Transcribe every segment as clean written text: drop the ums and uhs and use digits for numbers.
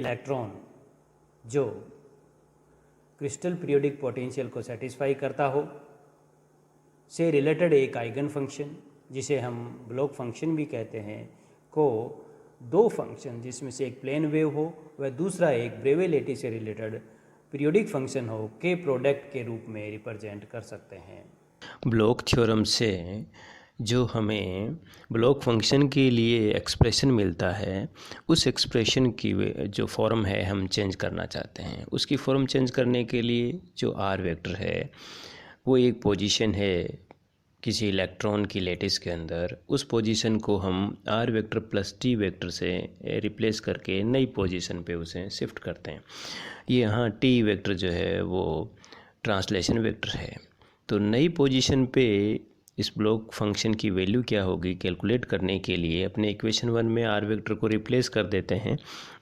Electron जो crystal periodic potential को satisfy करता हो से रिलेटेड एक आइगन फंक्शन जिसे हम ब्लॉक फंक्शन भी कहते हैं को दो फंक्शन जिसमें से एक प्लेन वेव हो व दूसरा एक ब्रेवेलिटी से रिलेटेड पीरियोडिक फंक्शन हो के प्रोडक्ट के रूप में रिप्रेजेंट कर सकते हैं। ब्लॉक थ्योरम से जो हमें ब्लॉक फंक्शन के लिए एक्सप्रेशन मिलता है उस एक्सप्रेशन की जो फॉर्म है हम चेंज करना चाहते हैं। उसकी फॉर्म चेंज करने के लिए जो आर वेक्टर है वो एक पोजीशन है किसी इलेक्ट्रॉन की लैटिस के अंदर, उस पोजीशन को हम r vector plus T vector से रिप्लेस करके नई पोजीशन पे उसे शिफ्ट करते हैं। ये यहाँ टी वेक्टर जो है वो ट्रांसलेशन वेक्टर है। तो नई पोजीशन पे इस ब्लॉक फंक्शन की वैल्यू क्या होगी कैलकुलेट करने के लिए अपने इक्वेशन 1 में आर वेक्टर को रिप्लेस कर देते हैं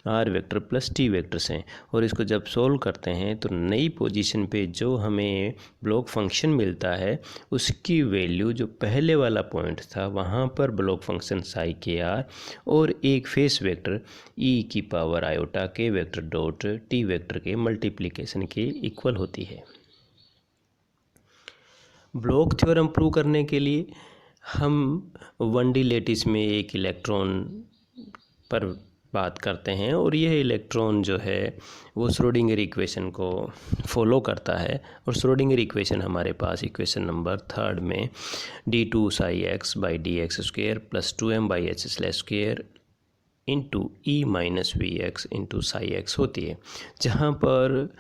r vector plus T vector से, और इसको जब सोल्व करते हैं तो नई पोजीशन पे जो हमें ब्लॉक फंक्शन मिलता है उसकी वैल्यू जो पहले वाला पॉइंट था वहाँ पर ब्लॉक फंक्शन साई के आर और एक फेस वेक्टर ई की power iota K vector dot T vector के मल्टीप्लिकेशन के इक्वल होती है। ब्लॉक थ्योरम प्रूव करने के लिए हम 1D लैटिस में एक इलेक्ट्रॉन पर बात करते हैं और यह इलेक्ट्रॉन जो है वो श्रोडिंगर इक्वेशन को फॉलो करता है, और श्रोडिंगर इक्वेशन हमारे पास इक्वेशन नंबर 3 में d2 psi x by d x square plus 2m by h slash square into e minus v x into psi x होती है, जहाँ पर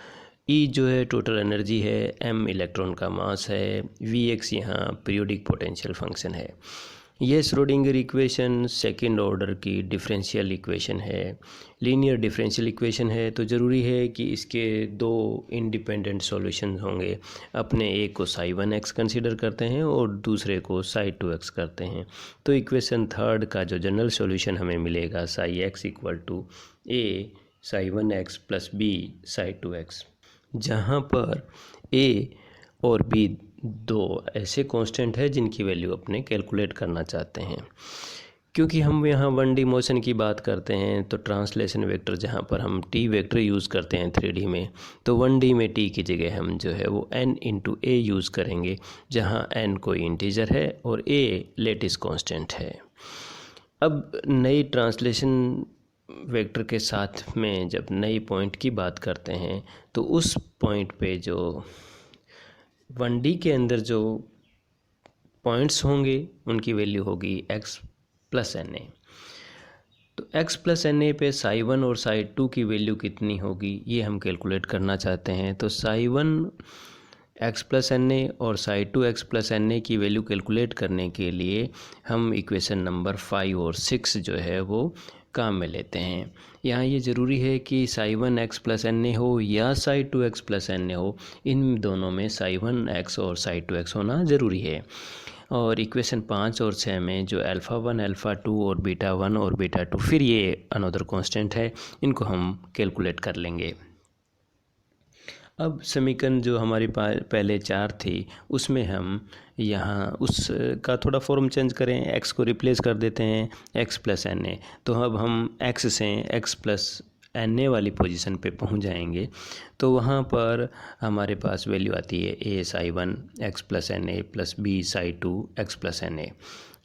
ई जो है टोटल एनर्जी है, m इलेक्ट्रॉन का मास है, वी एक्स यहाँ पीरियोडिक पोटेंशियल फंक्शन है। ये श्रोडिंगर इक्वेशन सेकंड ऑर्डर की डिफरेंशियल इक्वेशन है, लीनियर डिफरेंशियल इक्वेशन है, तो ज़रूरी है कि इसके दो इंडिपेंडेंट सॉल्यूशन होंगे। अपने एक को साई 1x कंसीडर करते हैं और दूसरे को साई 2x करते हैं। तो इक्वेशन 3 का जो जनरल सॉल्यूशन हमें मिलेगा psi x equal to a psi 1x plus b psi 2x, जहाँ पर a और b दो ऐसे कांस्टेंट है जिनकी वैल्यू अपने कैलकुलेट करना चाहते हैं। क्योंकि हम यहाँ 1D मोशन की बात करते हैं तो ट्रांसलेशन वेक्टर जहाँ पर हम t वेक्टर यूज़ करते हैं 3D में, तो 1D में t की जगह हम जो है वो n इंटू a यूज़ करेंगे, जहाँ n कोई इंटीजर है और a लेटिस कांस्टेंट है। अब नई ट्रांसलेशन वेक्टर के साथ में जब नई पॉइंट की बात करते हैं तो उस पॉइंट पे जो 1D के अंदर जो पॉइंट्स होंगे उनकी वैल्यू होगी x प्लस एन ए। तो x प्लस एन ए पे साई 1 और साई 2 की वैल्यू कितनी होगी ये हम कैलकुलेट करना चाहते हैं। तो psi 1 x plus N A और psi 2 x plus N A की वैल्यू कैलकुलेट करने के लिए हम इक्वेशन नंबर 5 और 6 जो है वो काम में लेते हैं। यहाँ ये ज़रूरी है कि psi 1 x plus N a हो या psi 2 x plus N a हो, इन दोनों में साई 1 x और साई 2 x होना ज़रूरी है। और इक्वेशन 5 और 6 में जो अल्फ़ा 1 अल्फ़ा 2 और बीटा 1 और बीटा 2 फिर ये अनदर कांस्टेंट है, इनको हम कैलकुलेट कर लेंगे। अब समीकरण जो हमारे पास पहले 4 थी उसमें हम यहाँ उसका थोड़ा फॉर्म चेंज करें, x को रिप्लेस कर देते हैं x प्लस एन ए। तो अब हम x से x प्लस एन ए वाली पोजीशन पे पहुँच जाएंगे, तो वहाँ पर हमारे पास वैल्यू आती है a psi 1 x plus N A plus b psi 2 x plus N A.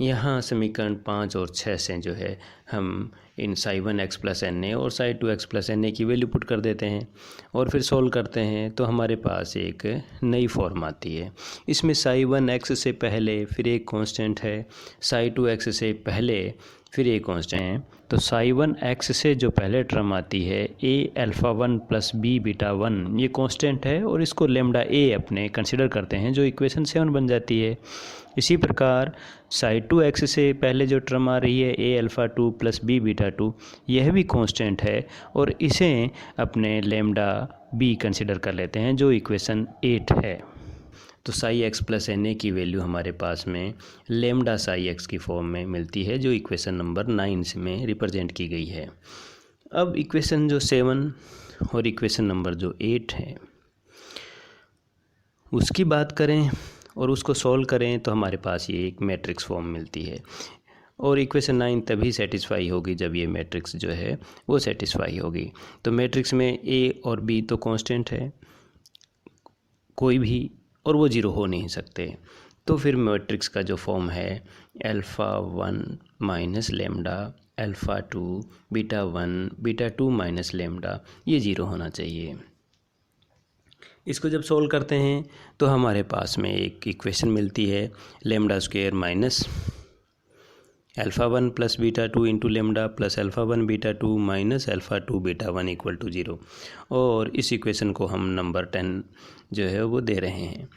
यहाँ समीकरण 5 और 6 से जो है हम इन psi 1 x plus N A और psi 2 x plus N A की वैल्यू पुट कर देते हैं और फिर सोल्व करते हैं, तो हमारे पास एक नई फॉर्म आती है। इसमें साई 1 x से पहले फिर एक कांस्टेंट है, साई 2 x से पहले फिर एक कांस्टेंट है। तो साई 1 x से जो पहले टर्म आती है a alpha 1 plus b beta 1, ये कांस्टेंट है और इसको लेमडा a अपने कंसिडर करते हैं, जो इक्वेशन 7 बन जाती है। इसी प्रकार साई 2 x से पहले जो टर्म आ रही है a alpha 2 plus b beta 2, यह भी कांस्टेंट है और इसे अपने लेमडा b कंसिडर कर लेते हैं, जो इक्वेशन 8 है। तो psi x plus N A की वैल्यू हमारे पास में लेमडा साई एक्स की फॉर्म में मिलती है, जो इक्वेशन नंबर 9 में रिप्रेजेंट की गई है। अब इक्वेशन जो 7 और इक्वेशन नंबर जो 8 है उसकी बात करें और उसको सॉल्व करें तो हमारे पास ये एक मैट्रिक्स फॉर्म मिलती है। और इक्वेशन 9 तभी सेटिस्फाई होगी जब ये मैट्रिक्स जो है वो सेटिस्फाई होगी। तो मैट्रिक्स में ए और बी तो कांस्टेंट है कोई भी, और वो जीरो हो नहीं सकते। तो फिर मैट्रिक्स का जो फॉर्म है alpha 1 minus lambda alpha 2 beta 1 beta 2 minus lambda, ये जीरो होना चाहिए। इसको जब सोल्व करते हैं तो हमारे पास में एक इक्वेशन मिलती है lambda square minus alpha 1 plus beta 2 into lambda plus alpha 1 beta 2 minus alpha 2 beta 1 equal to 0। और इस इक्वेशन को हम नंबर 10 जो है वो दे रहे हैं।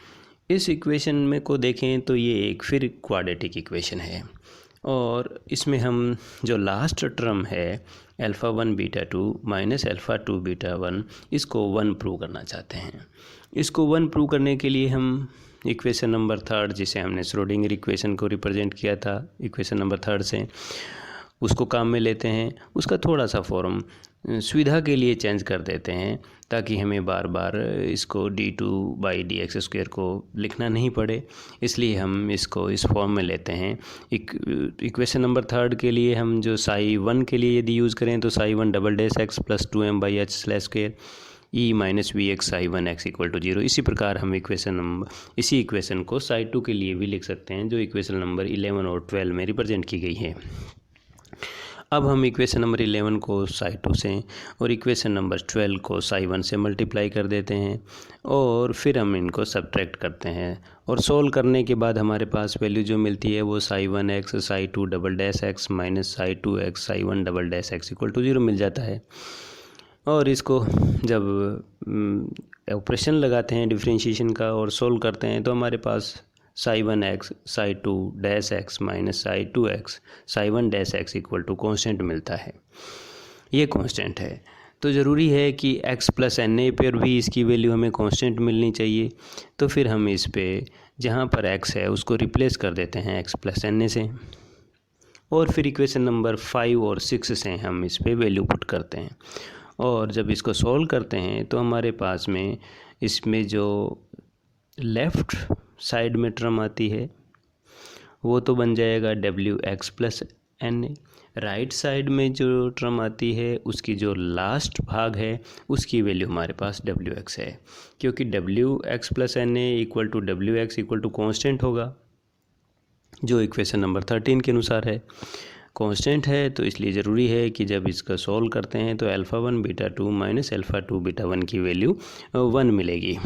इस इक्वेशन में को देखें तो ये एक फिर क्वाड्रेटिक इक्वेशन है, और इसमें हम जो लास्ट टर्म है alpha 1 beta 2 minus alpha 2 beta 1, इसको 1 प्रूव करना चाहते हैं। इसको 1 प्रूव करने के लिए हम इक्वेशन नंबर 3 जिसे हमने श्रोडिंगर इक्वेशन को रिप्रेजेंट किया था इक्वेशन नंबर 3 से, उसको काम में लेते हैं। उसका थोड़ा सा फॉर्म सुविधा के लिए चेंज कर देते हैं ताकि हमें बार बार इसको d2/dx² को लिखना नहीं पड़े, इसलिए हम इसको इस फॉर्म में लेते हैं। इक्वेशन नंबर 3 के लिए हम जो साई 1 के लिए यदि यूज़ करें तो psi 1 double dash x plus 2m/h/² e minus v x psi 1x equal to 0। इसी प्रकार हम इसी इक्वेशन को साई 2 के लिए भी लिख सकते हैं जो इक्वेशन नंबर 11 और 12 में रिप्रेजेंट की गई है। अब हम इक्वेशन नंबर 11 को साई 2 से और इक्वेशन नंबर 12 को साई 1 से मल्टीप्लाई कर देते हैं, और फिर हम इनको सब्ट्रैक्ट करते हैं और सोल्व करने के बाद हमारे पास वैल्यू जो मिलती है वो psi 1x psi 2 double dash x minus psi 2x psi 1 double dash x equal to 0 मिल जाता है। और इसको जब ऑपरेशन लगाते हैं डिफरेंशिएशन का और सोल्व करते हैं तो हमारे पास psi 1x psi 2 dash x minus psi 2x psi 1 dash x equal to constant मिलता है। ये कॉन्स्टेंट है, तो ज़रूरी है कि x प्लस एन ए पर भी इसकी वैल्यू हमें कॉन्स्टेंट मिलनी चाहिए। तो फिर हम इस पे जहाँ पर x है उसको रिप्लेस कर देते हैं x प्लस एन ए से, और फिर इक्वेशन नंबर 5 और 6 से हम इस पे वैल्यू पुट करते हैं। और जब इसको सॉल्व करते हैं तो हमारे पास में इसमें जो लेफ़्ट साइड में टर्म आती है वो तो बन जाएगा WX plus N a. Right side में जो टर्म आती है उसकी जो लास्ट भाग है उसकी वैल्यू हमारे पास WX है, क्योंकि WX plus N A equal to WX equal to constant होगा जो इक्वेशन नंबर 13 के अनुसार है। कांस्टेंट है तो इसलिए ज़रूरी है कि जब इसका सॉल्व करते हैं तो alpha 1 beta 2 minus alpha 2 beta 1 की वैल्यू 1 मिलेगी।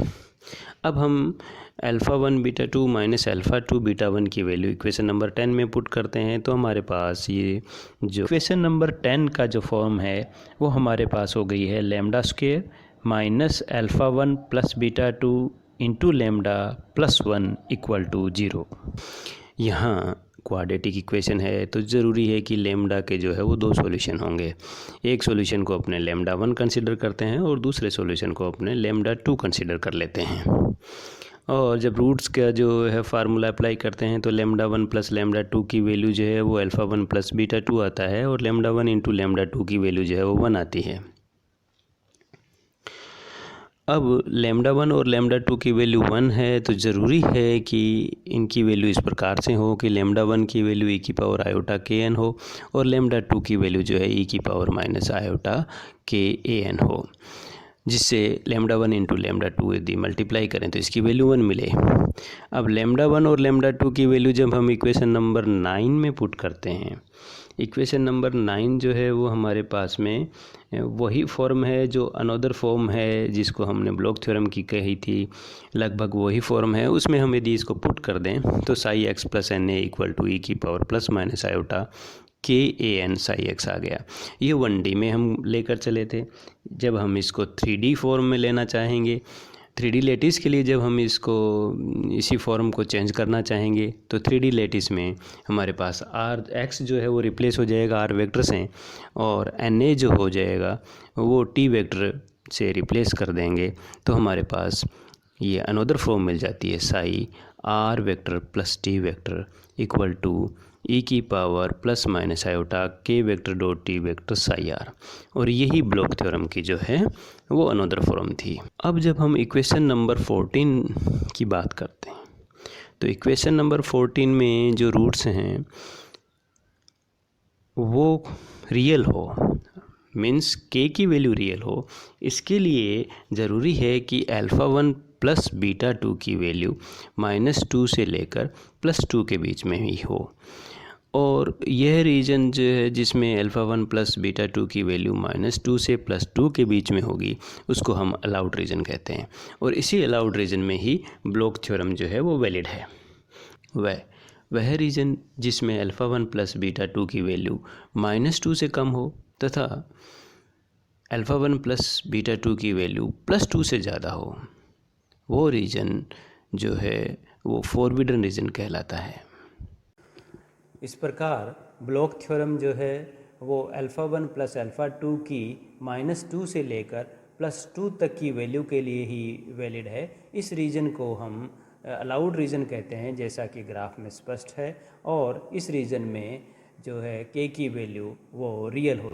अब हम alpha 1 beta 2 minus alpha 2 beta 1 की वैल्यू इक्वेशन नंबर 10 में पुट करते हैं तो हमारे पास ये जो इक्वेशन नंबर 10 का जो फॉर्म है वो हमारे पास हो गई है lambda square minus alpha 1 plus beta 2 into lambda plus 1 equal to 0। यहाँ क्वाड्रेटिक इक्वेशन है तो ज़रूरी है कि लेमडा के जो है वो 2 सॉल्यूशन होंगे। एक सॉल्यूशन को अपने लेमडा 1 कंसीडर करते हैं और दूसरे सॉल्यूशन को अपने लेमडा 2 कंसीडर कर लेते हैं। और जब रूट्स का जो है फार्मूला अप्लाई करते हैं तो लेमडा 1 प्लस लेमडा 2 की वैल्यू जो है वो अल्फ़ा 1 प्लस बीटा 2 आता है, और लेमडा 1 इंटू लेमडा 2 की वैल्यू जो है वो 1 आती है। अब लेमडा 1 और लेमडा 2 की वैल्यू 1 है तो ज़रूरी है कि इनकी वैल्यू इस प्रकार से हो कि लेमडा 1 की वैल्यू e की पावर आयोटा के एन हो और लेमडा 2 की वैल्यू जो है e की power minus iota K A N हो, जिससे लेमडा 1 इंटू लेमडा 2 यदि मल्टीप्लाई करें तो इसकी वैल्यू 1 मिले। अब लेमडा 1 और लेमडा 2 की वैल्यू जब हम इक्वेशन नंबर 9 में पुट करते हैं, इक्वेशन नंबर 9 जो है वो हमारे पास में वही फॉर्म है जो अनदर फॉर्म है जिसको हमने ब्लॉक थ्योरम की कही थी, लगभग वही फॉर्म है। उसमें हम यदि इसको पुट कर दें तो psi x plus N A equal to E की power plus minus iota K A N psi X आ गया। ये 1D में हम लेकर चले थे। जब हम इसको 3D फॉर्म में लेना चाहेंगे, 3D लेटिस के लिए जब हम इसको इसी फॉर्म को चेंज करना चाहेंगे तो 3D लेटिस में हमारे पास आर एक्स जो है वो रिप्लेस हो जाएगा आर वेक्टर से, और एन ए जो हो जाएगा वो टी वेक्टर से रिप्लेस कर देंगे तो हमारे पास ये अनदर फॉर्म मिल जाती है psi R vector plus T vector equal to E की power plus minus iota K vector dot T vector psi R. और यही ब्लॉक थ्योरम की जो है वो अनदर फॉर्म थी। अब जब हम इक्वेशन नंबर 14 की बात करते हैं तो इक्वेशन नंबर 14 में जो रूट्स हैं वो रियल हो, मीन्स के की वैल्यू रियल हो, इसके लिए ज़रूरी है कि अल्फ़ा 1 प्लस बीटा 2 की वैल्यू -2 से लेकर +2 के बीच में ही हो। और यह रीजन जो है जिसमें अल्फ़ा 1 प्लस बीटा 2 की वैल्यू -2 से +2 के बीच में होगी, उसको हम अलाउड रीजन कहते हैं। और इसी अलाउड रीजन में ही ब्लॉक थ्योरम जो है वो वैलिड है। वह रीजन जिसमें अल्फ़ा 1 प्लस बीटा 2 की वैल्यू -2 से कम हो तथा अल्फ़ा 1 प्लस बीटा 2 की वैल्यू +2 से ज़्यादा हो, वो रीजन जो है वो फॉरबिडन रीजन कहलाता है। इस प्रकार ब्लॉक थ्योरम जो है वो अल्फ़ा 1 प्लस अल्फ़ा 2 की -2 से लेकर +2 तक की वैल्यू के लिए ही वैलिड है। इस रीजन को हम अलाउड रीजन कहते हैं, जैसा कि ग्राफ में स्पष्ट है। और इस रीजन में जो है के की वैल्यू वो रियल हो